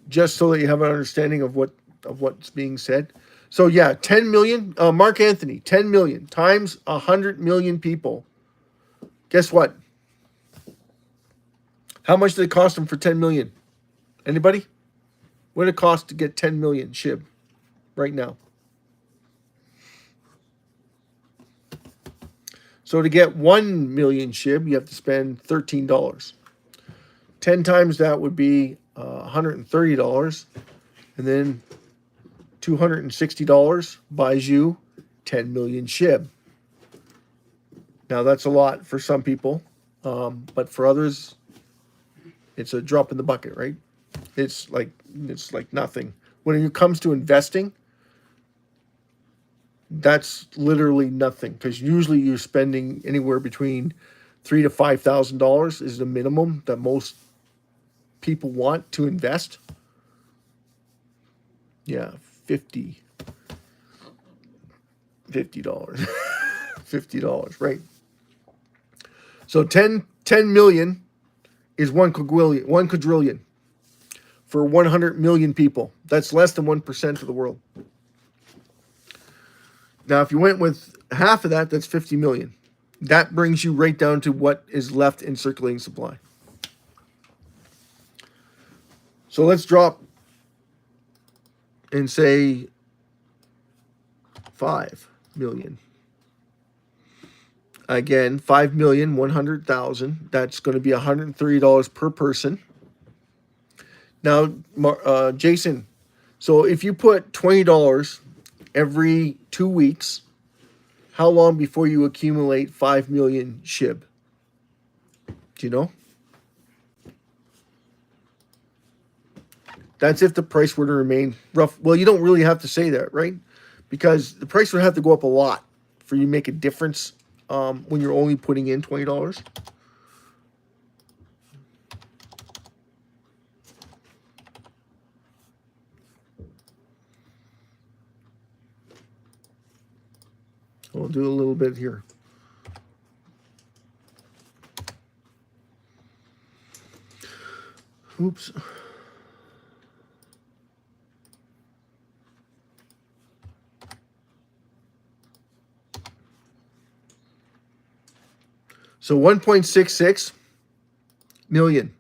Just so that you have an understanding of what's being said. So yeah, 10 million. Mark Anthony, 10 million times 100 million people. Guess what? How much did it cost him for 10 million? Anybody? What did it cost to get 10 million SHIB right now? So to get 1 million SHIB, you have to spend $13. 10 times that would be $130. And then $260 buys you 10 million SHIB. Now that's a lot for some people, but for others, it's a drop in the bucket, right? It's like nothing. When it comes to investing, that's literally nothing, because usually you're spending anywhere between $3,000 to $5,000 is the minimum that most people want to invest. Yeah, $50, $50, $50, right? So 10 million is 1 quadrillion for 100 million people. That's less than 1% of the world. Now, if you went with half of that, that's 50 million. That brings you right down to what is left in circulating supply. So let's drop and say 5 million. Again, 5,100,000. That's going to be $130 per person. Now, Jason, so if you put $20 every 2 weeks, how long before you accumulate 5 million SHIB? Do you know? That's if the price were to remain rough. Well, you don't really have to say that, right? Because the price would have to go up a lot for you to make a difference when you're only putting in $20. We'll do a little bit here. Oops. So 1.66 million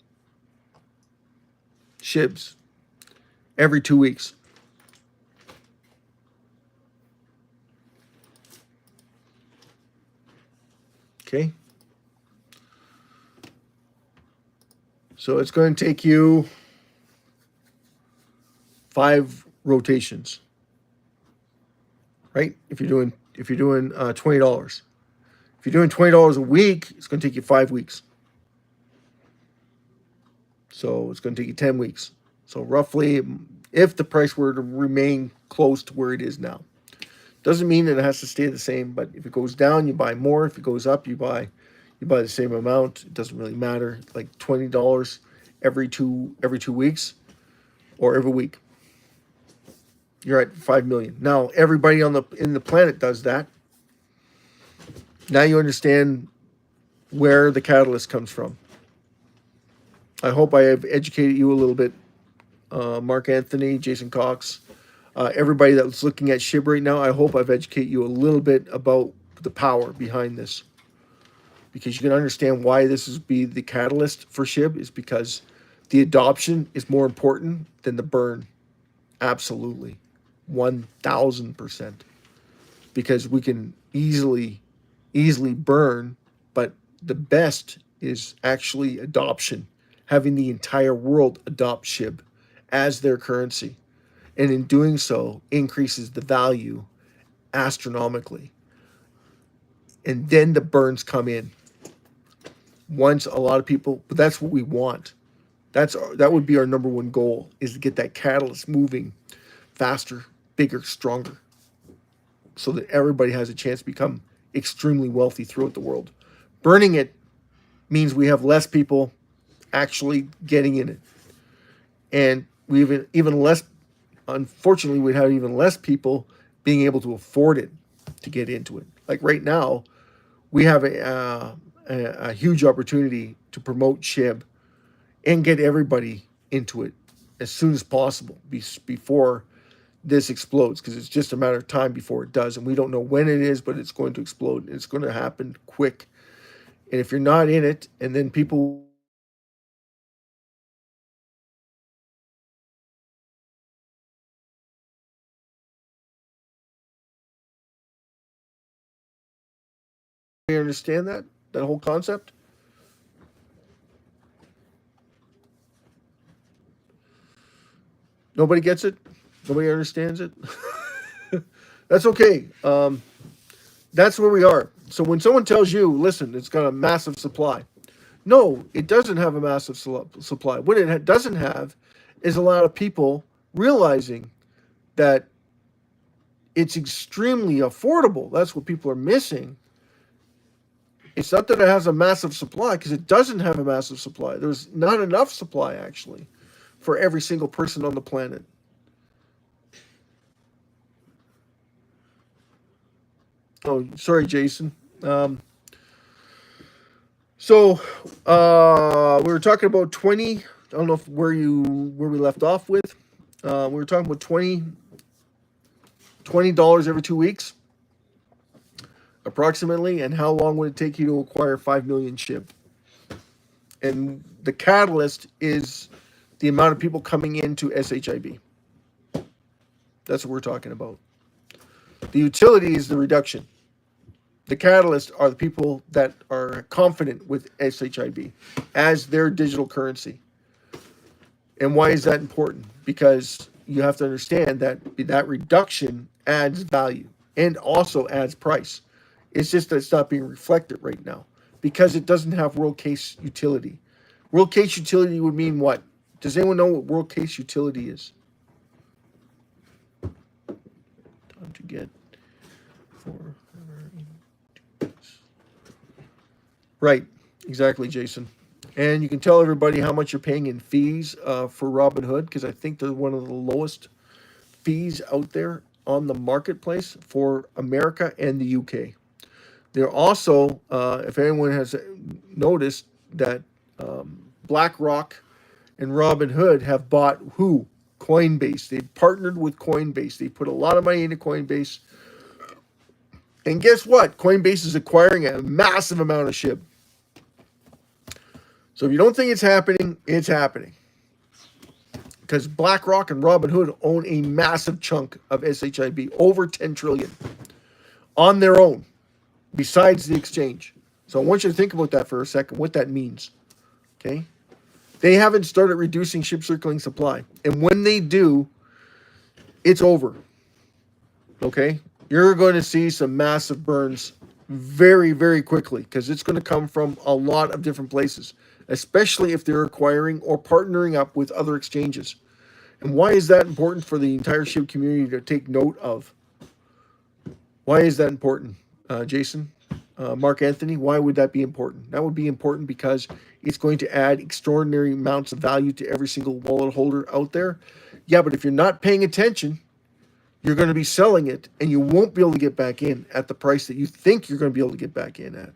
SHIBs every 2 weeks. Okay. So it's going to take you 5 rotations, right? If you're doing $20. If you're doing $20 a week, it's going to take you 5 weeks. So it's going to take you 10 weeks. So roughly, if the price were to remain close to where it is now, doesn't mean that it has to stay the same. But if it goes down, you buy more. If it goes up, you buy the same amount. It doesn't really matter. Like $20 every two weeks, or every week. You're at 5 million. Now everybody in the planet does that. Now you understand where the catalyst comes from. I hope I have educated you a little bit. Mark Anthony, Jason Cox, everybody that's looking at SHIB right now, I hope I've educated you a little bit about the power behind this. Because you can understand why this is be the catalyst for SHIB, is because the adoption is more important than the burn. Absolutely. 1,000%. Because we can easily burn, but the best is actually adoption. Having the entire world adopt SHIB as their currency. And in doing so, increases the value astronomically. And then the burns come in. Once a lot of people, but that's what we want. That would be our number one goal, is to get that catalyst moving faster, bigger, stronger, so that everybody has a chance to become extremely wealthy throughout the world. Burning it means we have less people actually getting in it. And we even less, unfortunately, we'd have even less people being able to afford it to get into it. Like right now, we have a huge opportunity to promote SHIB and get everybody into it as soon as possible before this explodes, because it's just a matter of time before it does, and we don't know when it is, but it's going to explode. It's going to happen quick, and if you're not in it, and then people understand that whole concept. Nobody gets it. Nobody understands it. That's okay. That's where we are. So when someone tells you, listen, it's got a massive supply, no, it doesn't have a massive supply. What it doesn't have is a lot of people realizing that it's extremely affordable. That's what people are missing. It's not that it has a massive supply, because it doesn't have a massive supply. There's not enough supply, actually, for every single person on the planet. Oh, sorry, Jason. Um, we were talking about 20. I don't know where we left off with. We were talking about $20 every 2 weeks, approximately, and how long would it take you to acquire 5 million SHIB? And the catalyst is the amount of people coming into SHIB. That's what we're talking about. The utility is the reduction. The catalyst are the people that are confident with SHIB as their digital currency. And why is that important? Because you have to understand that that reduction adds value and also adds price. It's just that it's not being reflected right now because it doesn't have world case utility. World case utility would mean what? Does anyone know what world case utility is? Time to get for right, exactly, Jason. And you can tell everybody how much you're paying in fees for Robinhood, because I think they're one of the lowest fees out there on the marketplace for America and the UK. They're also, if anyone has noticed, that BlackRock and Robinhood have bought who? Coinbase. They've partnered with Coinbase. They put a lot of money into Coinbase. And guess what? Coinbase is acquiring a massive amount of SHIB. So if you don't think it's happening, it's happening. Because BlackRock and Robinhood own a massive chunk of SHIB, over 10 trillion on their own, besides the exchange. So I want you to think about that for a second, what that means. Okay? They haven't started reducing SHIB circulating supply. And when they do, it's over. Okay? You're going to see some massive burns very, very quickly, because it's going to come from a lot of different places, especially if they're acquiring or partnering up with other exchanges. And why is that important for the entire SHIB community to take note of? Why is that important, Jason? Mark Anthony, why would that be important? That would be important because it's going to add extraordinary amounts of value to every single wallet holder out there. Yeah, but if you're not paying attention, you're going to be selling it, and you won't be able to get back in at the price that you think you're going to be able to get back in at.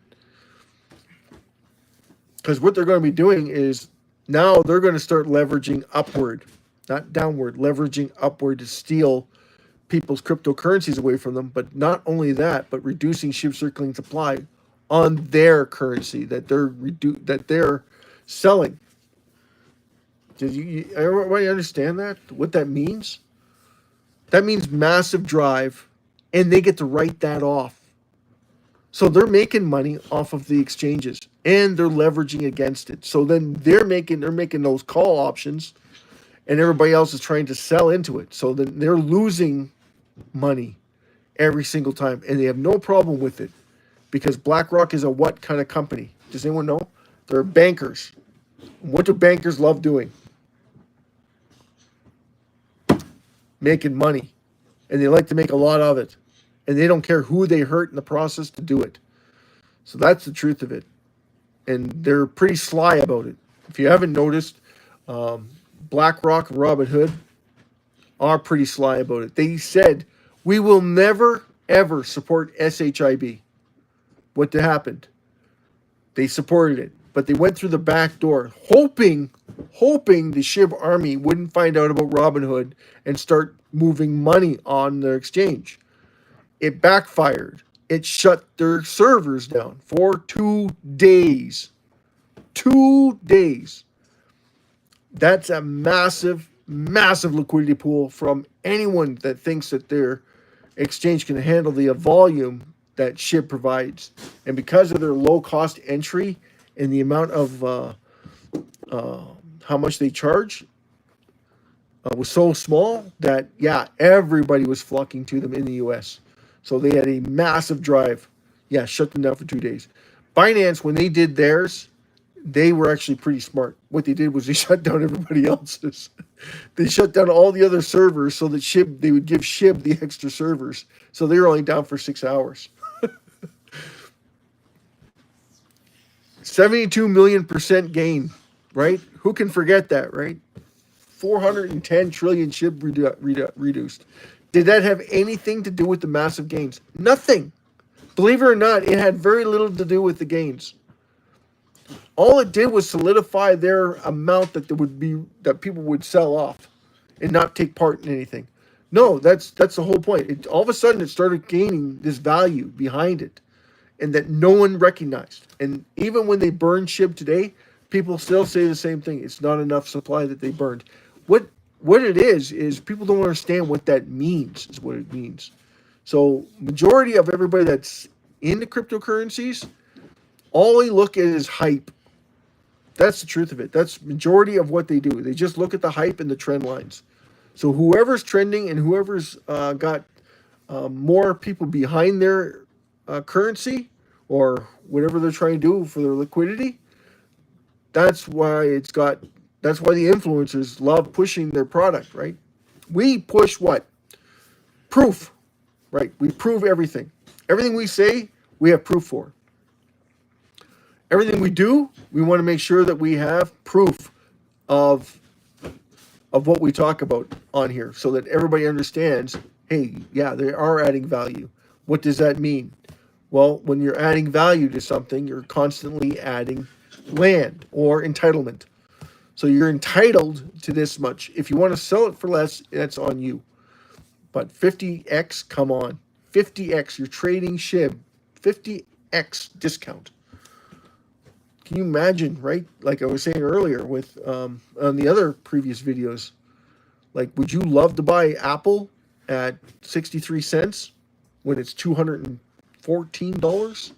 Because what they're going to be doing is now they're going to start leveraging upward, not downward, leveraging upward to steal people's cryptocurrencies away from them. But not only that, but reducing SHIB circulating supply on their currency that they're selling. Did everybody understand that? What that means? That means massive drive, and they get to write that off. So they're making money off of the exchanges, and they're leveraging against it. So then they're making those call options, and everybody else is trying to sell into it. So then they're losing money every single time, and they have no problem with it because BlackRock is a what kind of company? Does anyone know? They're bankers. What do bankers love doing? Making money, and they like to make a lot of it, and they don't care who they hurt in the process to do it. So that's the truth of it, and they're pretty sly about it. If you haven't noticed, BlackRock and Robinhood are pretty sly about it. They said, we will never, ever support SHIB. What happened? They supported it, but they went through the back door, hoping the SHIB army wouldn't find out about Robinhood and start moving money on their exchange. It backfired. It shut their servers down for 2 days. 2 days. That's a massive, massive liquidity pool from anyone that thinks that their exchange can handle the volume that SHIB provides. And because of their low cost entry and the amount of how much they charge was so small that, yeah, everybody was flocking to them in the US. So they had a massive drive. Yeah, shut them down for 2 days. Binance, when they did theirs, they were actually pretty smart. What they did was they shut down everybody else's. They shut down all the other servers so that SHIB, they would give SHIB the extra servers. So they were only down for 6 hours. 72 million% gain, right? Who can forget that, right? 410 trillion SHIB reduced. Did that have anything to do with the massive gains? Nothing. Believe it or not, it had very little to do with the gains. All it did was solidify their amount that people would sell off and not take part in anything. No, that's the whole point. All of a sudden, it started gaining this value behind it, and that no one recognized. And even when they burn SHIB today, people still say the same thing. It's not enough supply that they burned. What it is people don't understand what that means. Is what it means. So majority of everybody that's into cryptocurrencies, all they look at is hype. That's the truth of it. That's majority of what they do. They just look at the hype and the trend lines. So whoever's trending and whoever's got more people behind their currency or whatever they're trying to do for their liquidity, that's why the influencers love pushing their product, right? We push what? Proof, right? We prove everything. Everything we say, we have proof for. Everything we do, we want to make sure that we have proof of what we talk about on here so that everybody understands, hey, yeah, they are adding value. What does that mean? Well, when you're adding value to something, you're constantly adding land or entitlement. So you're entitled to this much. If you want to sell it for less, that's on you. But 50x, come on. 50x, you're trading SHIB. 50x discount. Can you imagine, right? Like I was saying earlier with on the other previous videos, like, would you love to buy Apple at 63 cents when it's $214?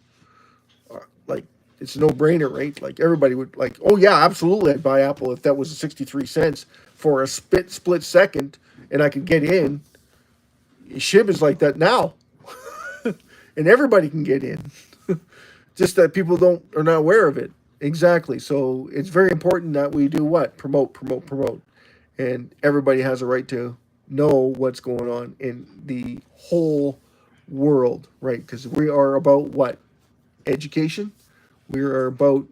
Like, it's a no-brainer, right? Like, everybody would like, oh yeah, absolutely, I'd buy Apple if that was 63 cents for a split second and I could get in. SHIB is like that now. And everybody can get in. Just that people are not aware of it. Exactly. So it's very important that we do what? Promote. And everybody has a right to know what's going on in the whole world, right? Because we are about what? Education. We are about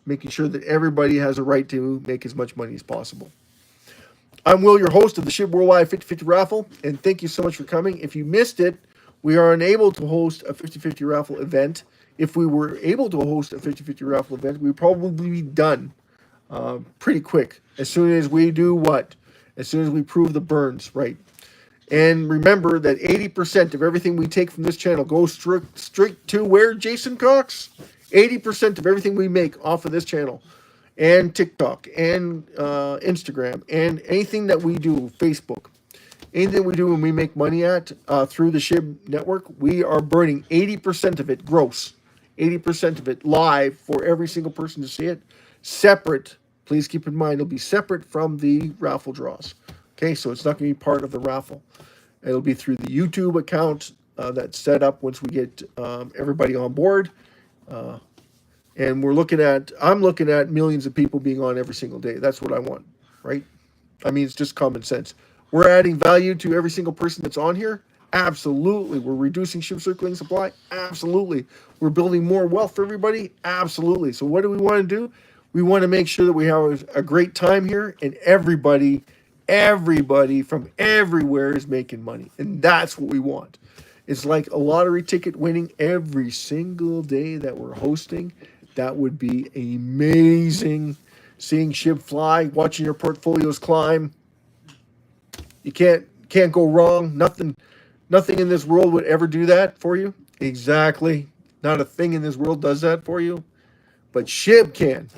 making sure that everybody has a right to make as much money as possible. I'm Will, your host of the SHIB Worldwide 50/50 Raffle, and thank you so much for coming. If you missed it, we are unable to host a 50/50 raffle event. If we were able to host a 50/50 raffle event, we'd probably be done pretty quick. As soon as we do what? As soon as we prove the burns, right? And remember that 80% of everything we take from this channel goes straight to where, Jason Cox? 80% of everything we make off of this channel and TikTok and Instagram and anything that we do, Facebook, anything we do when we make money at through the SHIB network, we are burning 80% of it gross, 80% of it live for every single person to see it, separate. Please keep in mind, it'll be separate from the raffle draws. Okay, so it's not going to be part of the raffle. It'll be through the YouTube account that's set up once we get everybody on board. And I'm looking at millions of people being on every single day. That's what I want, right? I mean, it's just common sense. We're adding value to every single person that's on here. Absolutely. We're reducing SHIB circulating supply. Absolutely. We're building more wealth for everybody. Absolutely. So what do we want to do? We want to make sure that we have a great time here, and everybody from everywhere is making money. And that's what we want. It's like a lottery ticket winning every single day that we're hosting. That would be amazing. Seeing SHIB fly, watching your portfolios climb. You can't go wrong. Nothing in this world would ever do that for you. Exactly. Not a thing in this world does that for you. But SHIB can.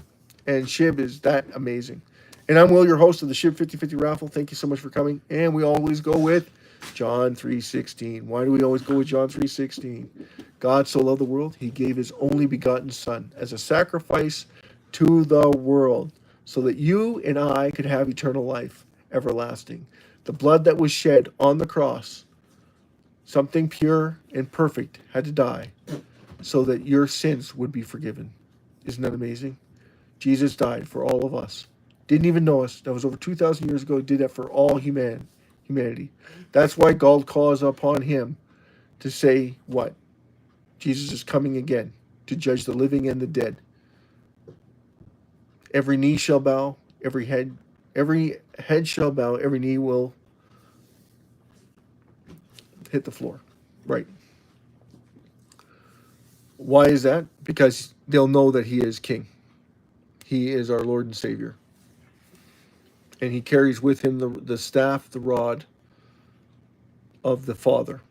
And SHIB is that amazing. And I'm Will, your host of the SHIB 50/50 raffle. Thank you so much for coming. And we always go with John 3:16. Why do we always go with John 3:16? God so loved the world, he gave his only begotten son as a sacrifice to the world so that you and I could have eternal life, everlasting. The blood that was shed on the cross, something pure and perfect had to die so that your sins would be forgiven. Isn't that amazing? Jesus died for all of us. Didn't even know us. That was over 2,000 years ago. He did that for all humanity. That's why God calls upon him to say what? Jesus is coming again to judge the living and the dead. Every knee shall bow, every head shall bow, every knee will hit the floor. Right. Why is that? Because they'll know that he is king. He is our Lord and Savior. And he carries with him the staff, the rod of the Father.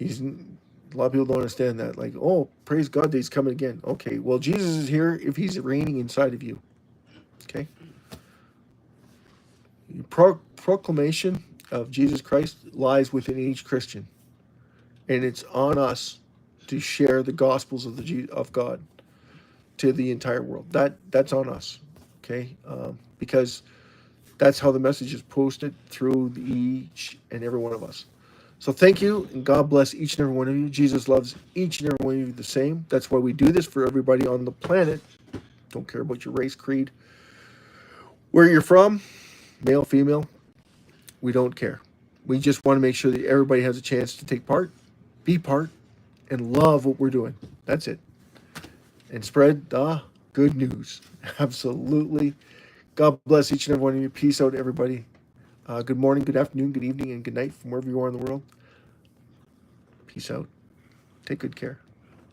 A lot of people don't understand that. Like, oh, praise God that he's coming again. Okay, well, Jesus is here if he's reigning inside of you. Okay? Proclamation of Jesus Christ lies within each Christian. And it's on us to share the gospels of God to the entire world. That's on us. Okay? Because that's how the message is posted through each and every one of us. So thank you, and God bless each and every one of you. Jesus loves each and every one of you the same. That's why we do this for everybody on the planet. Don't care about your race, creed, where you're from, male, female. We don't care. We just want to make sure that everybody has a chance to take part, be part, and love what we're doing. That's it. And spread the good news. Absolutely. God bless each and every one of you. Peace out, everybody. Good morning, good afternoon, good evening, and good night from wherever you are in the world. Peace out. Take good care.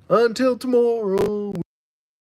Until tomorrow.